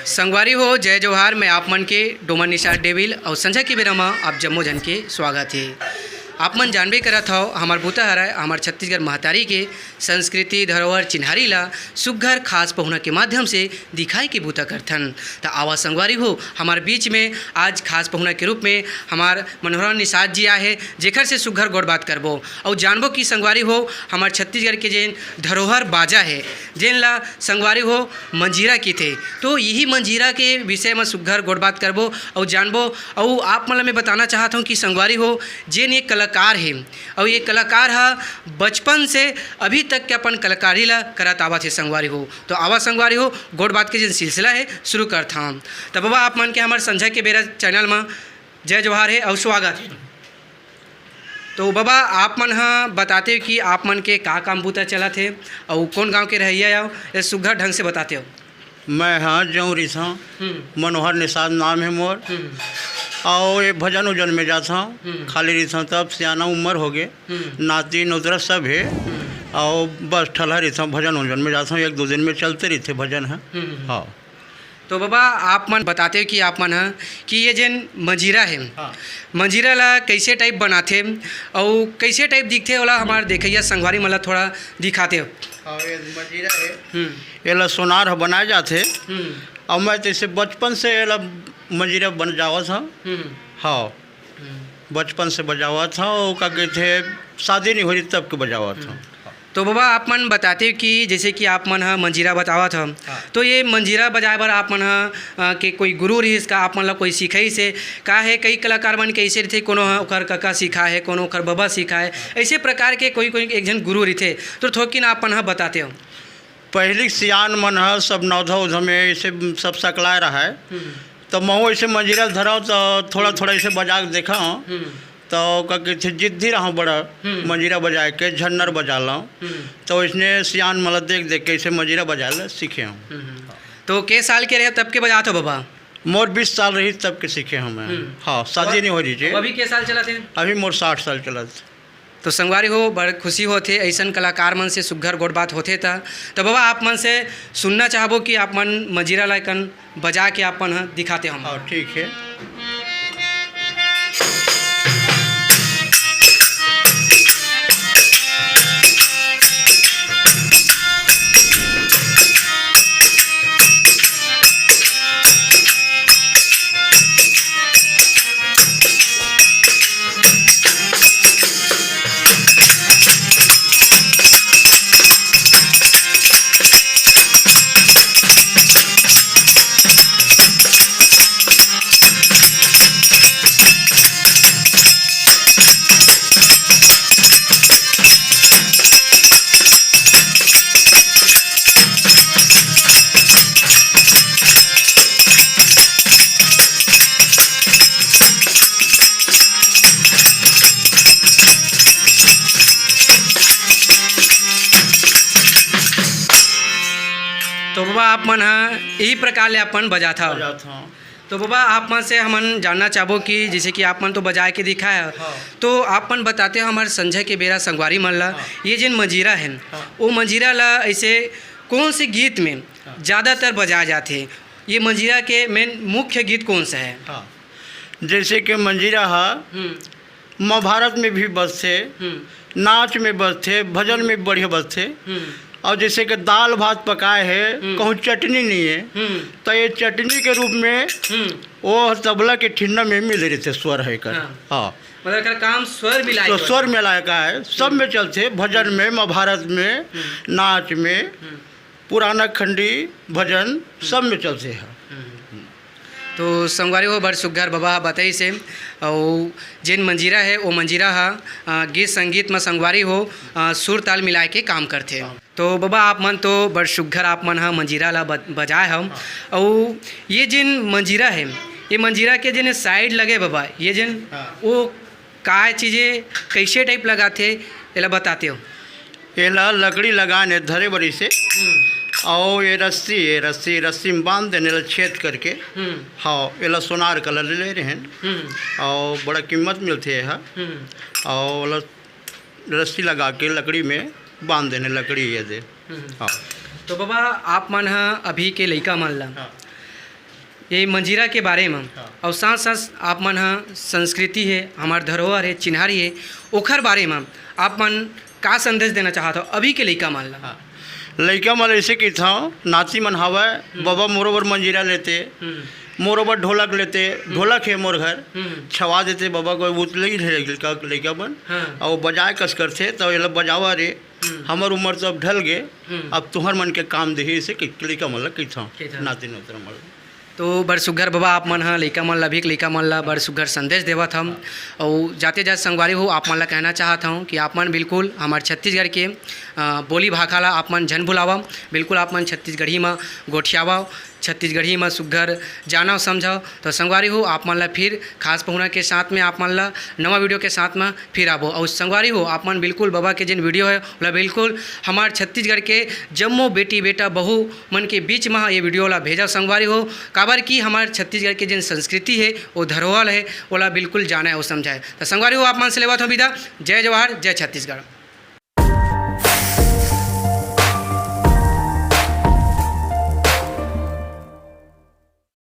संगवारी हो जय जोहार। मैं आप मन के डोमन निशार डेविल और संझा के बेरा में आप जम्मो जन के स्वागत है। आप मन जानबे करत हो हमार बूता हरा हमार छत्तीसगढ़ महतारी के संस्कृति धरोहर चिन्हारी ला सुघर खास पहुना के माध्यम से दिखाई के बूता करथन। तो आवा संगवारी हो हमार बीच में आज खास पहुना के रूप में हमार मनोहर निषाद जी आए जेखर से सुघर गोड़ बात करबो और जानबो कि संगवारी हो हमार छत्तीसगढ़ के जेन धरोहर बाजा है जेन ला संगवारी हो मंजीरा की थे। तो यही मंजीरा के विषय में सुघर गोड़ बात करबो और जानबो। और आप मतलब मैं बताना चाहता हूँ कि संगवारी हो जेन ये कलाकार है और ये कलाकार है बचपन से अभी तक के अपन कलाकारी ला करत आवत है संगवारी हो। तो आवा संगवारी हो गोड़ बात के जो सिलसिला है शुरू करता हूँ। तो बाबा आप मन के हमारे संझा के बेरा चैनल में जय जोहार है और स्वागत है। तो बाबा आप मन हाँ बताते हो कि आप मन के का काम बूता चला थे और कौन गांव के रहिया हो ये सुघर ढंग से बताते हो। मैं हाँ जौरी था मनोहर निषाद नाम है मोर और ये भजन उजन में जाता हूँ खाली रही था तब सियाना उम्र हो गए नाती नौतरा सब है और बस ठलहा रही था भजन उजन में जाता हूँ। एक दो दिन में चलते रही थे भजन है। हाँ तो बाबा आप मन बताते हो कि आप मन है कि ये जेन मंजीरा है मंजीरा ला कैसे टाइप बनाते और कैसे टाइप दिखते वाला हमारे देखिए संगवारी मला थोड़ा दिखाते हो। ये मंजीरा है ये ला सोनार बनाए जाते और मैं जैसे बचपन से ये ला मंजीरा बन जावा था। हाँ बचपन से बजावा था और का कहते शादी नहीं हो रही तब के बजावा था। तो बाबा आप मन बताते हो कि जैसे कि आप मन हा मंजीरा बतावा था तो ये मंजीरा बजाए बर आप मन हा के कोई गुरु रही इसका आप मन ला कोई सिखाई से का है कई कलाकार मन कैसे रहते कोनो ओकर कका सिखा है कोनो ओकर बाबा सिखा है ऐसे प्रकार के कोई कोई एक जन गुरु रही तो थोकिन आप मन हा बताते हो। पहली सियान मन है सब नौधा उधा में ऐसे सब सकलाए रहा है तो मैं ऐसे मंजीरा धरा तो थोड़ा थोड़ा ऐसे बजा के देखा तो कहते जिद्दी रहा बड़ा मंजीरा बजा के झन्नर बजा ला तो इसने सियान मतलब देख देख के इसे मंजीरा बजा ला सीखे हूँ। तो के साल के रहे तब के बजाते हो बाबा? मोर 20 साल रही तब के सीखे हूँ मैं। हाँ शादी नहीं हो रही थी। अभी के साल चला थे? अभी मोर 60 साल चला। तो संगवारी हो बड़ खुशी होते ऐसा कलाकार मन से सुघर गोड़ बात होते था। तो बाबा आप मन से सुनना चाहबो कि आप मन मंजीरा लाइकन बजा के आप मन दिखाते हम। हाँ ठीक है। तो बाबा आप मन यही प्रकार ले अपन बजा था। तो बाबा आप मन से हमन जानना चाहबो कि जैसे कि आप मन तो बजा के दिखाया तो आप मन बताते हो हमारे संझा के बेरा संगवारी मन ला ये जिन मंजीरा है वो मंजीरा ला ऐसे कौन से गीत में ज़्यादातर बजाए जाते हैं? ये मंजीरा के मेन मुख्य गीत कौन सा है? जैसे कि मंजीरा है महाभारत में भी बजते नाच में बजते भजन में बढ़िया बजते और जैसे कि दाल भात पकाए है कहूँ चटनी नहीं है तो ये चटनी के रूप में वो तबला के ठिन्ना में मिल रहे थे स्वर है कर। हाँ मतलब का काम स्वर मिलाए तो स्वर मिलाए का है सब में चलते भजन में महाभारत में नाच में पुराना खंडी भजन सब में चलते हैं। तो संगवारी हो बड़ सुघर बाबा बताई से और जिन मंजीरा है वो मंजीरा हा गीत संगीत में संगवारी हो सुर ताल मिलाए के काम करते। तो बाबा आप मन तो बड़ सुघर आप मन मंजीरा ला बजाए हम और ये जिन मंजीरा है ये मंजीरा के जिन साइड लगे बाबा ये जिन वो का चीज़ें कैसे टाइप लगाते ये बताते हो। ये लकड़ी लगाने धरे बड़ी से और ये रस्सी में बांध देने छेद करके। हाँ ये सोनार कलर ले रहे हैं और बड़ा कीमत मिलती है और रस्सी लगा के लकड़ी में बांध देने लकड़ी ये दे। हाँ तो बाबा आप मन अभी के लड़का मन ला ये मंजीरा के बारे में हाँ। और साथ साथ आप मन ह संस्कृति है, हमार धरोहर है, चिन्हारी है, ओखर बारे में आप मन का संदेश देना चाहत हो अभी के लइका मन ला? हाँ। लइका मन ऐसे कि था नाती मन हवय बाबा मोरोबर मंजीरा लेते, मोरोबर ढोलक लेते, ढोलक है मोर घर छवा देते बाबा को उतले ही लइका मन हाँ। और बजाए कस करते तो ये बजावा रे हमर उम्र तो अब ढल गे, अब तुहर मन के काम दे से लइका मन ला कि था नाती नोतर मन ला। तो बड़ सुघर बाबा आप मन ह लइका मन ला भी लइका मन ला बड़ सुघर संदेश देवत हम और जाते जाते संगवारी हो आप मन ला कहना चाहत हूँ कि आप मन बिल्कुल हमार छत्तीसगढ़ के बोली भाखा ला आप मन झन भुलावा, बिल्कुल आप मन छत्तीसगढ़ी में गोठियावा, छत्तीसगढ़ी में सुघर जाना समझाओ। तो संगवारी हो आप मन ला फिर खास पहुना के साथ में आप मन ला नवा वीडियो के साथ में फिर आबो। और संगवारी हो आप मन बिल्कुल बाबा के जिन वीडियो है ओला बिल्कुल हमार छत्तीसगढ़ के जम्मो बेटी बेटा बहू मन के बीच में ये वीडियो ला भेजा संगवारी हो, काबर की हमार छत्तीसगढ़ के जिन संस्कृति है वो धरोहर है ओला बिल्कुल जाना है वो समझाए। तो संगवारी हो आप मन से लेवत हो विदा। जय जवाहर, जय छत्तीसगढ़।